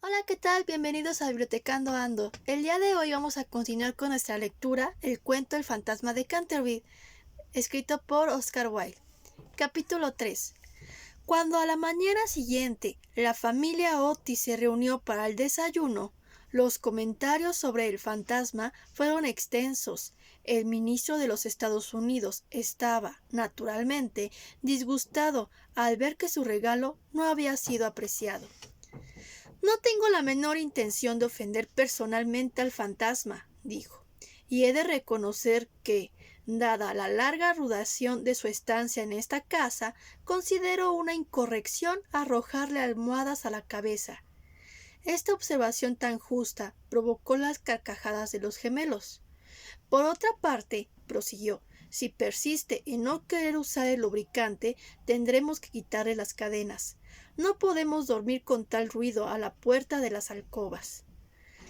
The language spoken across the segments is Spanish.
Hola, ¿qué tal? Bienvenidos a Bibliotecando Ando. El día de hoy vamos a continuar con nuestra lectura, el cuento El fantasma de Canterville, escrito por Oscar Wilde. Capítulo 3. Cuando a la mañana siguiente la familia Otis se reunió para el desayuno, los comentarios sobre el fantasma fueron extensos. El ministro de los Estados Unidos estaba, naturalmente, disgustado al ver que su regalo no había sido apreciado. No tengo la menor intención de ofender personalmente al fantasma, dijo, y he de reconocer que, dada la larga duración de su estancia en esta casa, considero una incorrección arrojarle almohadas a la cabeza. Esta observación tan justa provocó las carcajadas de los gemelos. Por otra parte, prosiguió, si persiste en no querer usar el lubricante, tendremos que quitarle las cadenas. No podemos dormir con tal ruido a la puerta de las alcobas.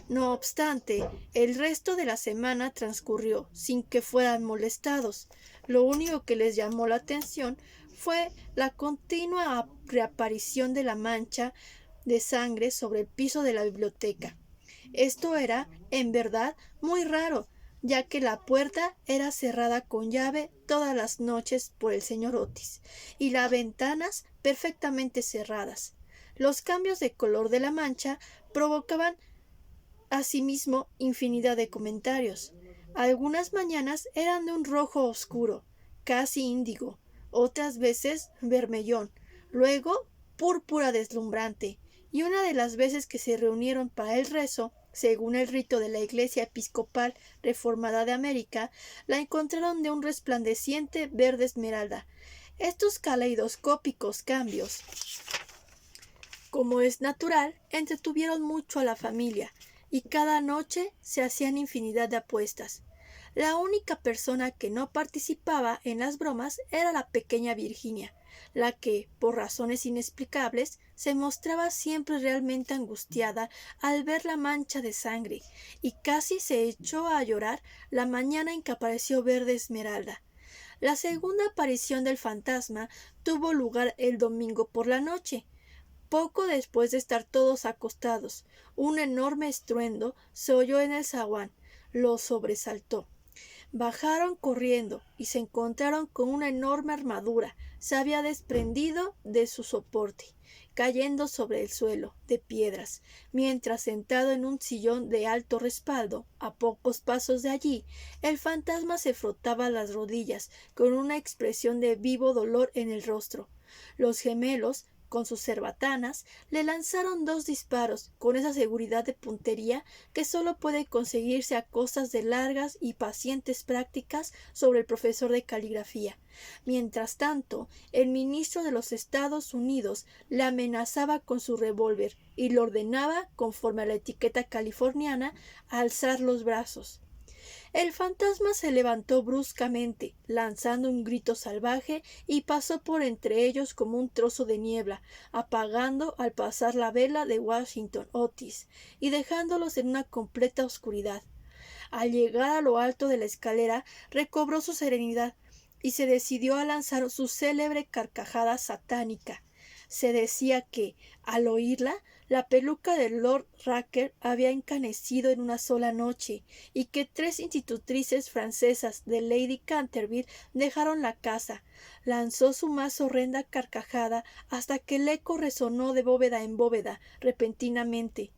No obstante, el resto de la semana transcurrió sin que fueran molestados. Lo único que les llamó la atención fue la continua reaparición de la mancha de sangre sobre el piso de la biblioteca. Esto era, en verdad, muy raro, ya que la puerta era cerrada con llave todas las noches por el señor Otis, y las ventanas perfectamente cerradas. Los cambios de color de la mancha provocaban asimismo infinidad de comentarios. Algunas mañanas eran de un rojo oscuro, casi índigo, otras veces vermellón, luego púrpura deslumbrante, y una de las veces que se reunieron para el rezo, según el rito de la Iglesia Episcopal Reformada de América, la encontraron de un resplandeciente verde esmeralda. Estos caleidoscópicos cambios, como es natural, entretuvieron mucho a la familia, y cada noche se hacían infinidad de apuestas. La única persona que no participaba en las bromas era la pequeña Virginia, la que, por razones inexplicables, se mostraba siempre realmente angustiada al ver la mancha de sangre, y casi se echó a llorar la mañana en que apareció Verde Esmeralda. La segunda aparición del fantasma tuvo lugar el domingo por la noche. Poco después de estar todos acostados, un enorme estruendo se oyó en el zaguán. Los sobresaltó. Bajaron corriendo y se encontraron con una enorme armadura. Se había desprendido de su soporte, cayendo sobre el suelo de piedras, mientras sentado en un sillón de alto respaldo, a pocos pasos de allí, el fantasma se frotaba las rodillas con una expresión de vivo dolor en el rostro. Los gemelos, con sus cerbatanas, le lanzaron 2 disparos con esa seguridad de puntería que sólo puede conseguirse a costas de largas y pacientes prácticas sobre el profesor de caligrafía. Mientras tanto, el ministro de los Estados Unidos le amenazaba con su revólver y le ordenaba, conforme a la etiqueta californiana, alzar los brazos. El fantasma se levantó bruscamente, lanzando un grito salvaje, y pasó por entre ellos como un trozo de niebla, apagando al pasar la vela de Washington Otis y dejándolos en una completa oscuridad. Al llegar a lo alto de la escalera, recobró su serenidad y se decidió a lanzar su célebre carcajada satánica. Se decía que, al oírla, la peluca de Lord Raker había encanecido en una sola noche, y que 3 institutrices francesas de Lady Canterville dejaron la casa. Lanzó su más horrenda carcajada hasta que el eco resonó de bóveda en bóveda repentinamente.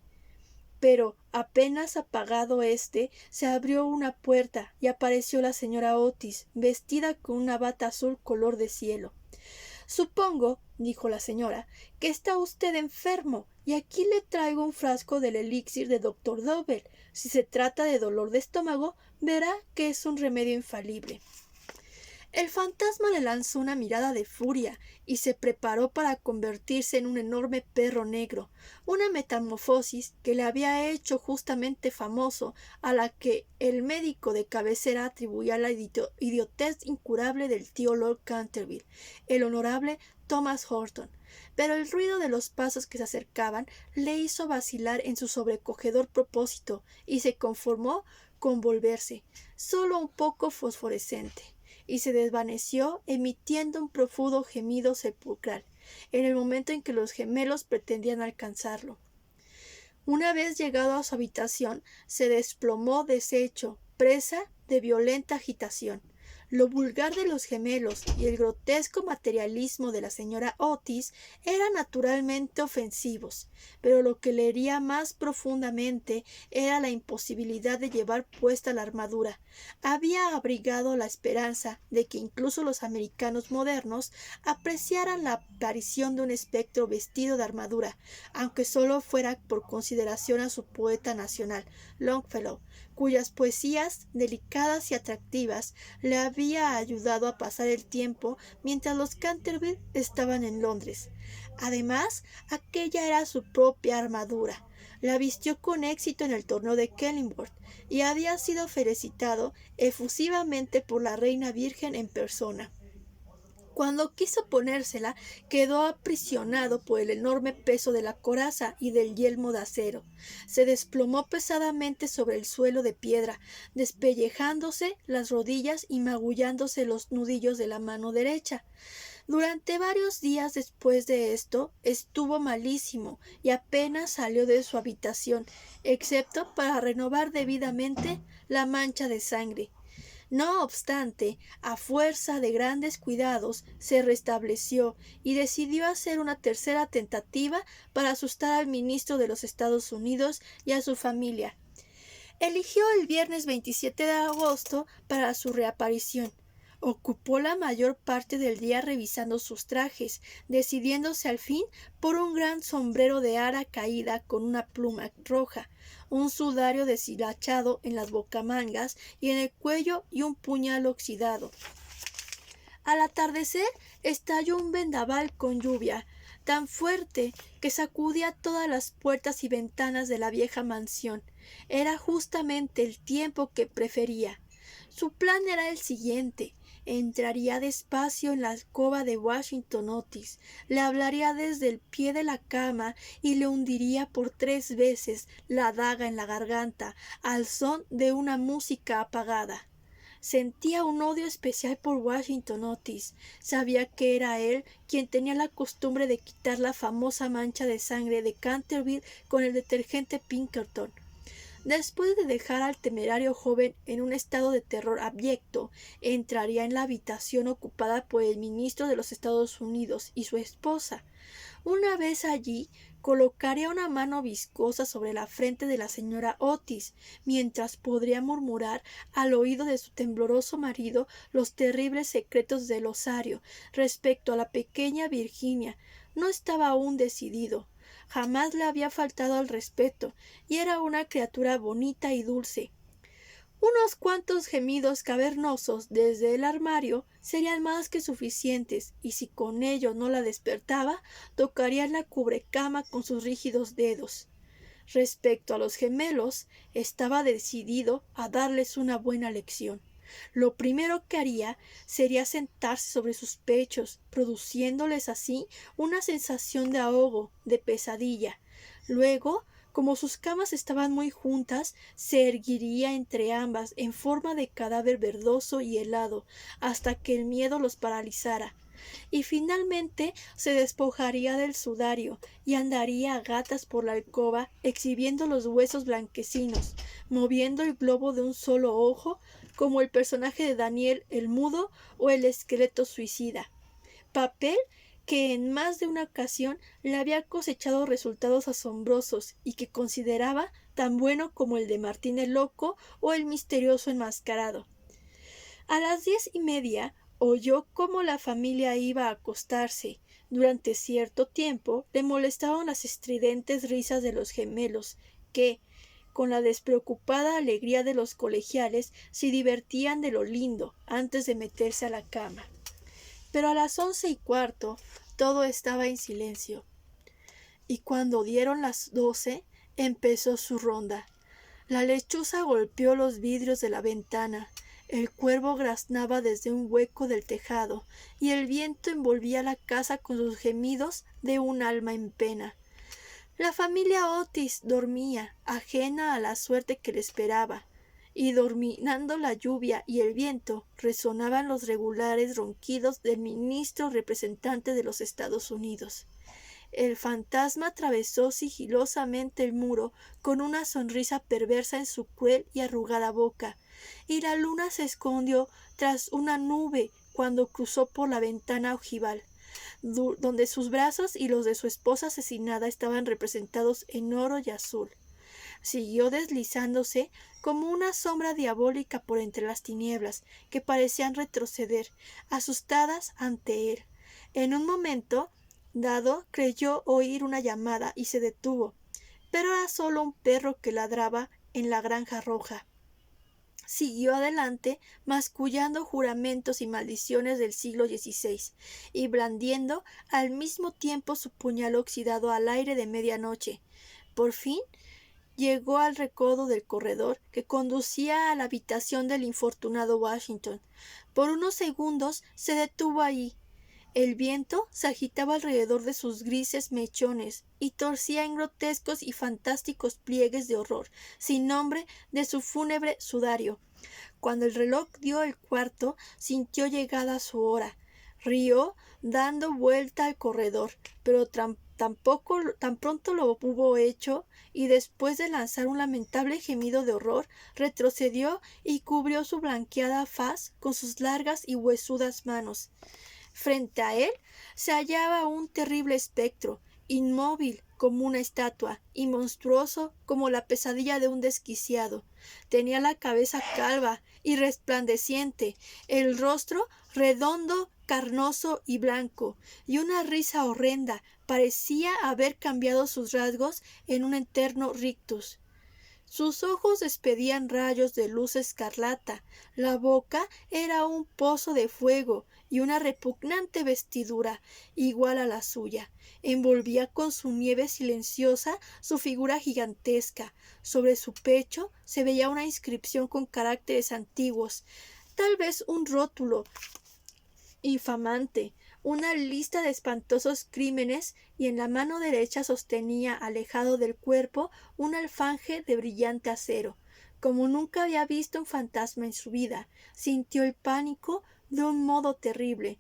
Pero apenas apagado éste, se abrió una puerta y apareció la señora Otis, vestida con una bata azul color de cielo. Supongo, dijo la señora, que está usted enfermo, y aquí le traigo un frasco del elixir de doctor Dobell. Si se trata de dolor de estómago, verá que es un remedio infalible. El fantasma le lanzó una mirada de furia y se preparó para convertirse en un enorme perro negro, una metamorfosis que le había hecho justamente famoso, a la que el médico de cabecera atribuía la idiotez incurable del tío Lord Canterville, el honorable Thomas Horton. Pero el ruido de los pasos que se acercaban le hizo vacilar en su sobrecogedor propósito y se conformó con volverse, solo un poco fosforescente, y se desvaneció emitiendo un profundo gemido sepulcral, en el momento en que los gemelos pretendían alcanzarlo. Una vez llegado a su habitación, se desplomó deshecho, presa de violenta agitación. Lo vulgar de los gemelos y el grotesco materialismo de la señora Otis eran naturalmente ofensivos, pero lo que le hería más profundamente era la imposibilidad de llevar puesta la armadura. Había abrigado la esperanza de que incluso los americanos modernos apreciaran la aparición de un espectro vestido de armadura, aunque solo fuera por consideración a su poeta nacional, Longfellow, cuyas poesías, delicadas y atractivas, le había ayudado a pasar el tiempo mientras los Canterville estaban en Londres. Además, aquella era su propia armadura. La vistió con éxito en el torneo de Kenilworth y había sido felicitado efusivamente por la reina virgen en persona. Cuando quiso ponérsela, quedó aprisionado por el enorme peso de la coraza y del yelmo de acero. Se desplomó pesadamente sobre el suelo de piedra, despellejándose las rodillas y magullándose los nudillos de la mano derecha. Durante varios días después de esto estuvo malísimo y apenas salió de su habitación, excepto para renovar debidamente la mancha de sangre. No obstante, a fuerza de grandes cuidados, se restableció y decidió hacer una tercera tentativa para asustar al ministro de los Estados Unidos y a su familia. Eligió el viernes 27 de agosto para su reaparición. Ocupó la mayor parte del día revisando sus trajes, decidiéndose al fin por un gran sombrero de ara caída con una pluma roja, un sudario deshilachado en las bocamangas y en el cuello y un puñal oxidado. Al atardecer estalló un vendaval con lluvia, tan fuerte que sacudía todas las puertas y ventanas de la vieja mansión. Era justamente el tiempo que prefería. Su plan era el siguiente. Entraría despacio en la alcoba de Washington Otis, le hablaría desde el pie de la cama y le hundiría por 3 veces la daga en la garganta al son de una música apagada. Sentía un odio especial por Washington Otis. Sabía que era él quien tenía la costumbre de quitar la famosa mancha de sangre de Canterville con el detergente Pinkerton. Después de dejar al temerario joven en un estado de terror abyecto, entraría en la habitación ocupada por el ministro de los Estados Unidos y su esposa. Una vez allí, colocaría una mano viscosa sobre la frente de la señora Otis, mientras podría murmurar al oído de su tembloroso marido los terribles secretos del osario respecto a la pequeña Virginia. No estaba aún decidido. Jamás le había faltado al respeto, y era una criatura bonita y dulce. Unos cuantos gemidos cavernosos desde el armario serían más que suficientes, y si con ello no la despertaba, tocaría la cubrecama con sus rígidos dedos. Respecto a los gemelos, estaba decidido a darles una buena lección. Lo primero que haría sería sentarse sobre sus pechos, produciéndoles así una sensación de ahogo, de pesadilla. Luego, como sus camas estaban muy juntas, se erguiría entre ambas en forma de cadáver verdoso y helado, hasta que el miedo los paralizara. Y finalmente se despojaría del sudario y andaría a gatas por la alcoba exhibiendo los huesos blanquecinos, moviendo el globo de un solo ojo, como el personaje de Daniel el Mudo o el esqueleto suicida. Papel que en más de una ocasión le había cosechado resultados asombrosos y que consideraba tan bueno como el de Martín el Loco o el misterioso enmascarado. A las 10:30 oyó cómo la familia iba a acostarse. Durante cierto tiempo le molestaban las estridentes risas de los gemelos, que, con la despreocupada alegría de los colegiales, se divertían de lo lindo antes de meterse a la cama. Pero a las 11:15 todo estaba en silencio, y cuando dieron las 12 empezó su ronda. La lechuza golpeó los vidrios de la ventana, el cuervo graznaba desde un hueco del tejado, y el viento envolvía la casa con sus gemidos de un alma en pena. La familia Otis dormía, ajena a la suerte que le esperaba, y dominando la lluvia y el viento resonaban los regulares ronquidos del ministro representante de los Estados Unidos. El fantasma atravesó sigilosamente el muro con una sonrisa perversa en su cruel y arrugada boca, y la luna se escondió tras una nube cuando cruzó por la ventana ojival, donde sus brazos y los de su esposa asesinada estaban representados en oro y azul. Siguió deslizándose como una sombra diabólica por entre las tinieblas, que parecían retroceder, asustadas ante él. En un momento dado creyó oír una llamada y se detuvo, pero era solo un perro que ladraba en la granja roja. Siguió adelante, mascullando juramentos y maldiciones del siglo XVI, y blandiendo al mismo tiempo su puñal oxidado al aire de medianoche. Por fin llegó al recodo del corredor que conducía a la habitación del infortunado Washington. Por unos segundos se detuvo allí. El viento se agitaba alrededor de sus grises mechones y torcía en grotescos y fantásticos pliegues de horror, sin nombre, de su fúnebre sudario. Cuando el reloj dio el cuarto, sintió llegada su hora. Rió, dando vuelta al corredor, pero tan pronto lo hubo hecho, y después de lanzar un lamentable gemido de horror, retrocedió y cubrió su blanqueada faz con sus largas y huesudas manos. Frente a él se hallaba un terrible espectro, inmóvil como una estatua y monstruoso como la pesadilla de un desquiciado. Tenía la cabeza calva y resplandeciente, el rostro redondo, carnoso y blanco, y una risa horrenda parecía haber cambiado sus rasgos en un eterno rictus. Sus ojos despedían rayos de luz escarlata, la boca era un pozo de fuego y una repugnante vestidura, igual a la suya, envolvía con su nieve silenciosa su figura gigantesca. Sobre su pecho se veía una inscripción con caracteres antiguos, tal vez un rótulo infamante, una lista de espantosos crímenes, y en la mano derecha sostenía, alejado del cuerpo, un alfanje de brillante acero. Como nunca había visto un fantasma en su vida, sintió el pánico de un modo terrible.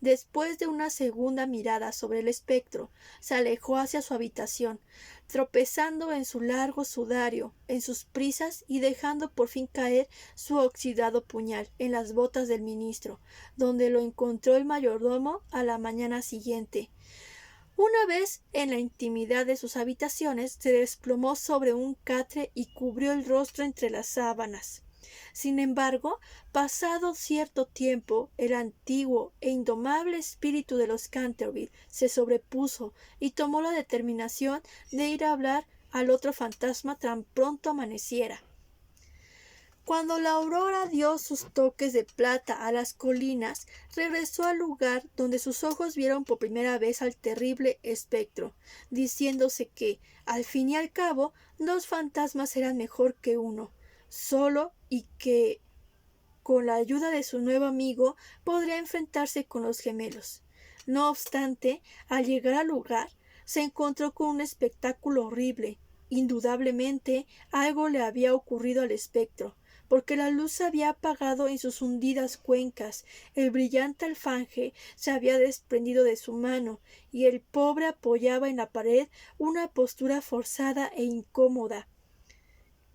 Después de una segunda mirada sobre el espectro, se alejó hacia su habitación, tropezando en su largo sudario, en sus prisas, y dejando por fin caer su oxidado puñal en las botas del ministro, donde lo encontró el mayordomo a la mañana siguiente. Una vez en la intimidad de sus habitaciones, se desplomó sobre un catre y cubrió el rostro entre las sábanas. Sin embargo, pasado cierto tiempo, el antiguo e indomable espíritu de los Canterville se sobrepuso y tomó la determinación de ir a hablar al otro fantasma tan pronto amaneciera. Cuando la aurora dio sus toques de plata a las colinas, regresó al lugar donde sus ojos vieron por primera vez al terrible espectro, diciéndose que, al fin y al cabo, dos fantasmas eran mejor que uno solo, y que, con la ayuda de su nuevo amigo, podría enfrentarse con los gemelos. No obstante, al llegar al lugar, se encontró con un espectáculo horrible. Indudablemente, algo le había ocurrido al espectro, porque la luz se había apagado en sus hundidas cuencas, el brillante alfanje se había desprendido de su mano, y el pobre apoyaba en la pared una postura forzada e incómoda.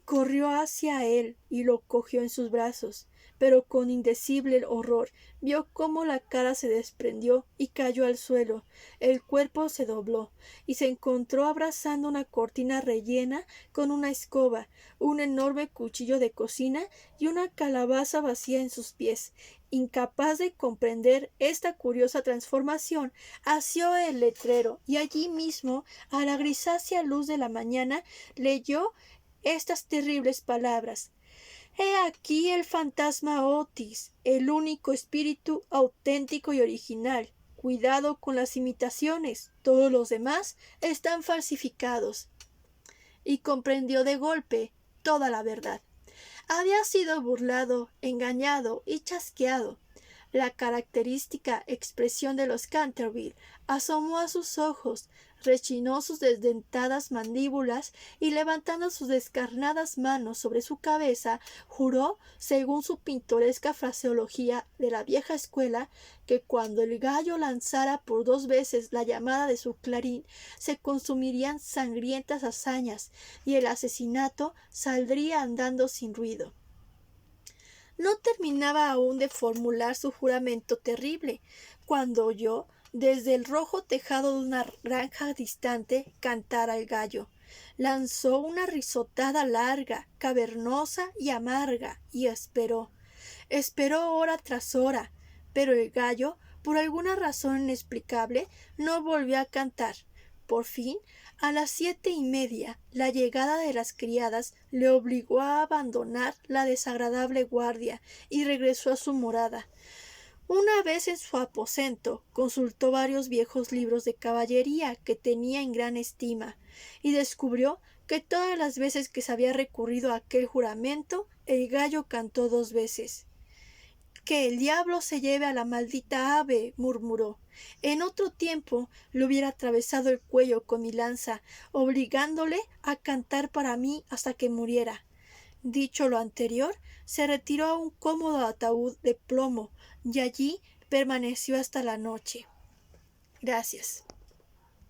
Corrió hacia él y lo cogió en sus brazos, pero con indecible horror vio cómo la cara se desprendió y cayó al suelo, el cuerpo se dobló, y se encontró abrazando una cortina rellena con una escoba, un enorme cuchillo de cocina y una calabaza vacía en sus pies. Incapaz de comprender esta curiosa transformación, asió el letrero y allí mismo, a la grisácea luz de la mañana, leyó estas terribles palabras: «He aquí el fantasma Otis, el único espíritu auténtico y original. Cuidado con las imitaciones, todos los demás están falsificados». Y comprendió de golpe toda la verdad. Había sido burlado, engañado y chasqueado. La característica expresión de los Canterville asomó a sus ojos, rechinó sus desdentadas mandíbulas y levantando sus descarnadas manos sobre su cabeza, juró, según su pintoresca fraseología de la vieja escuela, que cuando el gallo lanzara por 2 veces la llamada de su clarín, se consumirían sangrientas hazañas y el asesinato saldría andando sin ruido. No terminaba aún de formular su juramento terrible, cuando oyó, desde el rojo tejado de una granja distante, cantar al gallo. Lanzó una risotada larga, cavernosa y amarga, y esperó. Esperó hora tras hora, pero el gallo, por alguna razón inexplicable, no volvió a cantar. Por fin, a las 7:30, la llegada de las criadas le obligó a abandonar la desagradable guardia y regresó a su morada. Una vez en su aposento, consultó varios viejos libros de caballería que tenía en gran estima, y descubrió que todas las veces que se había recurrido a aquel juramento, el gallo cantó 2 veces. —Que el diablo se lleve a la maldita ave —murmuró—. En otro tiempo le hubiera atravesado el cuello con mi lanza, obligándole a cantar para mí hasta que muriera. Dicho lo anterior, se retiró a un cómodo ataúd de plomo y allí permaneció hasta la noche. Gracias.